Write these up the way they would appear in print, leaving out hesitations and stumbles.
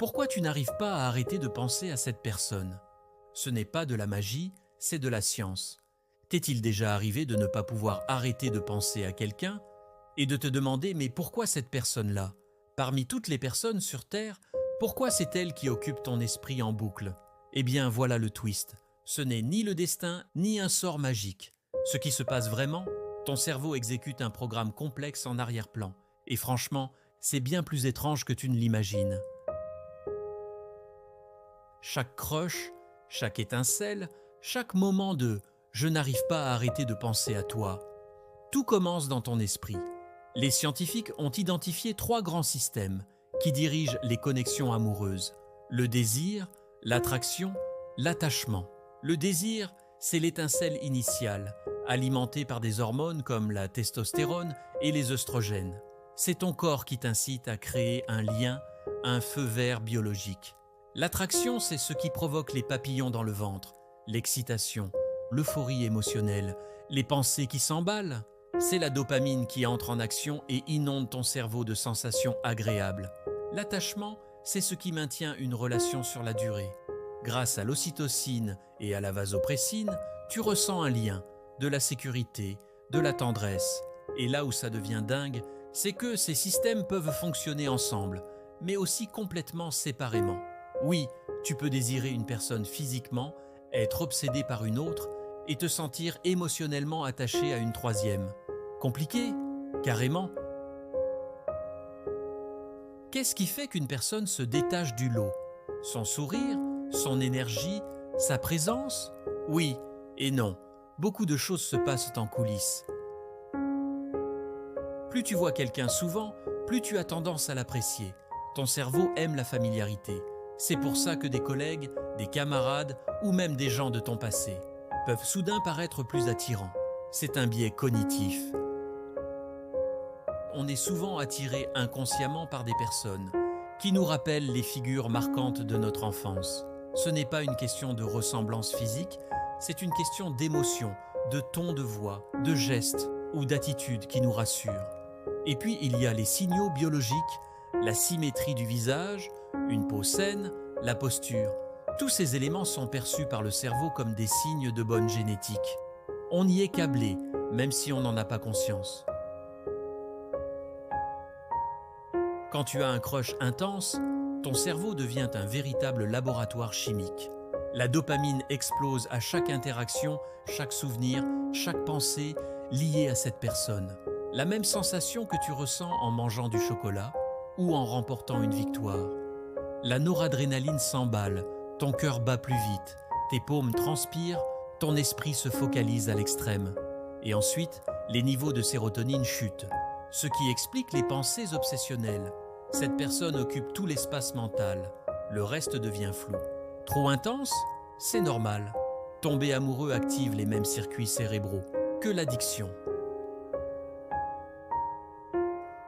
Pourquoi tu n'arrives pas à arrêter de penser à cette personne? Ce n'est pas de la magie, c'est de la science. T'est-il déjà arrivé de ne pas pouvoir arrêter de penser à quelqu'un et de te demander mais pourquoi cette personne-là? Parmi toutes les personnes sur Terre, pourquoi c'est elle qui occupe ton esprit en boucle? Eh bien voilà le twist. Ce n'est ni le destin, ni un sort magique. Ce qui se passe vraiment, ton cerveau exécute un programme complexe en arrière-plan. Et franchement, c'est bien plus étrange que tu ne l'imagines. Chaque crush, chaque étincelle, chaque moment de « je n'arrive pas à arrêter de penser à toi », tout commence dans ton esprit. Les scientifiques ont identifié 3 grands systèmes qui dirigent les connexions amoureuses. Le désir, l'attraction, l'attachement. Le désir, c'est l'étincelle initiale, alimentée par des hormones comme la testostérone et les œstrogènes. C'est ton corps qui t'incite à créer un lien, un feu vert biologique. L'attraction, c'est ce qui provoque les papillons dans le ventre, l'excitation, l'euphorie émotionnelle, les pensées qui s'emballent. C'est la dopamine qui entre en action et inonde ton cerveau de sensations agréables. L'attachement, c'est ce qui maintient une relation sur la durée. Grâce à l'ocytocine et à la vasopressine, tu ressens un lien, de la sécurité, de la tendresse. Et là où ça devient dingue, c'est que ces systèmes peuvent fonctionner ensemble, mais aussi complètement séparément. Oui, tu peux désirer une personne physiquement, être obsédé par une autre et te sentir émotionnellement attaché à une troisième. Compliqué? Carrément. Qu'est-ce qui fait qu'une personne se détache du lot? Son sourire? Son énergie? Sa présence? Oui et non. Beaucoup de choses se passent en coulisses. Plus tu vois quelqu'un souvent, plus tu as tendance à l'apprécier. Ton cerveau aime la familiarité. C'est pour ça que des collègues, des camarades ou même des gens de ton passé peuvent soudain paraître plus attirants. C'est un biais cognitif. On est souvent attiré inconsciemment par des personnes qui nous rappellent les figures marquantes de notre enfance. Ce n'est pas une question de ressemblance physique, c'est une question d'émotion, de ton de voix, de gestes ou d'attitude qui nous rassurent. Et puis il y a les signaux biologiques, la symétrie du visage, une peau saine, la posture. Tous ces éléments sont perçus par le cerveau comme des signes de bonne génétique. On y est câblé, même si on n'en a pas conscience. Quand tu as un crush intense, ton cerveau devient un véritable laboratoire chimique. La dopamine explose à chaque interaction, chaque souvenir, chaque pensée liée à cette personne. La même sensation que tu ressens en mangeant du chocolat ou en remportant une victoire. La noradrénaline s'emballe, ton cœur bat plus vite, tes paumes transpirent, ton esprit se focalise à l'extrême. Et ensuite, les niveaux de sérotonine chutent, ce qui explique les pensées obsessionnelles. Cette personne occupe tout l'espace mental, le reste devient flou. Trop intense? C'est normal. Tomber amoureux active les mêmes circuits cérébraux que l'addiction.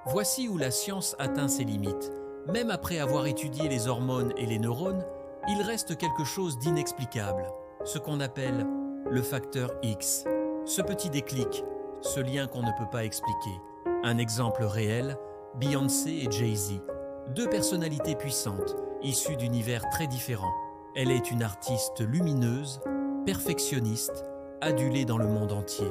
Voici où la science atteint ses limites. Même après avoir étudié les hormones et les neurones, il reste quelque chose d'inexplicable, ce qu'on appelle le facteur X. Ce petit déclic, ce lien qu'on ne peut pas expliquer. Un exemple réel, Beyoncé et Jay-Z, 2 personnalités puissantes, issues d'univers très différents. Elle est une artiste lumineuse, perfectionniste, adulée dans le monde entier.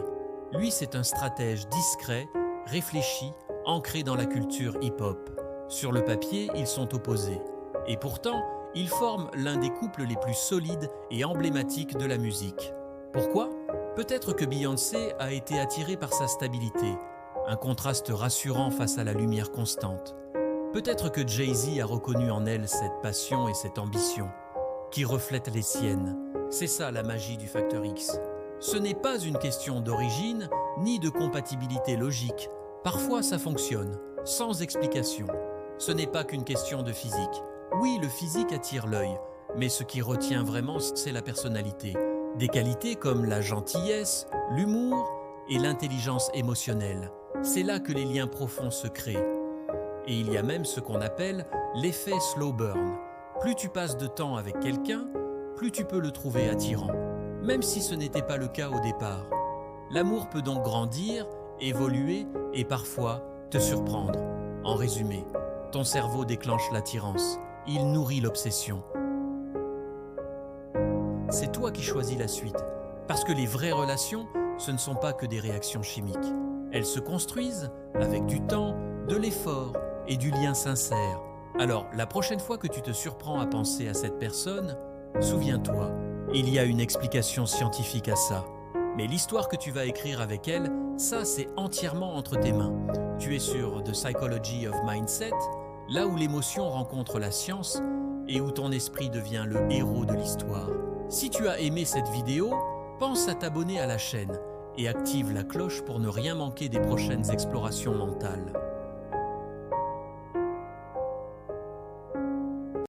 Lui, c'est un stratège discret, réfléchi, ancré dans la culture hip-hop. Sur le papier, ils sont opposés. Et pourtant, ils forment l'un des couples les plus solides et emblématiques de la musique. Pourquoi? Peut-être que Beyoncé a été attirée par sa stabilité, un contraste rassurant face à la lumière constante. Peut-être que Jay-Z a reconnu en elle cette passion et cette ambition, qui reflètent les siennes. C'est ça la magie du facteur X. Ce n'est pas une question d'origine, ni de compatibilité logique. Parfois ça fonctionne, sans explication. Ce n'est pas qu'une question de physique. Oui, le physique attire l'œil, mais ce qui retient vraiment, c'est la personnalité. Des qualités comme la gentillesse, l'humour et l'intelligence émotionnelle. C'est là que les liens profonds se créent. Et il y a même ce qu'on appelle l'effet slow burn. Plus tu passes de temps avec quelqu'un, plus tu peux le trouver attirant, même si ce n'était pas le cas au départ. L'amour peut donc grandir, évoluer et parfois te surprendre. En résumé, ton cerveau déclenche l'attirance, il nourrit l'obsession. C'est toi qui choisis la suite, parce que les vraies relations, ce ne sont pas que des réactions chimiques. Elles se construisent avec du temps, de l'effort et du lien sincère. Alors, la prochaine fois que tu te surprends à penser à cette personne, souviens-toi, il y a une explication scientifique à ça. Mais l'histoire que tu vas écrire avec elle, ça c'est entièrement entre tes mains. Tu es sur The Psychology of Mindset, là où l'émotion rencontre la science et où ton esprit devient le héros de l'histoire. Si tu as aimé cette vidéo, pense à t'abonner à la chaîne et active la cloche pour ne rien manquer des prochaines explorations mentales.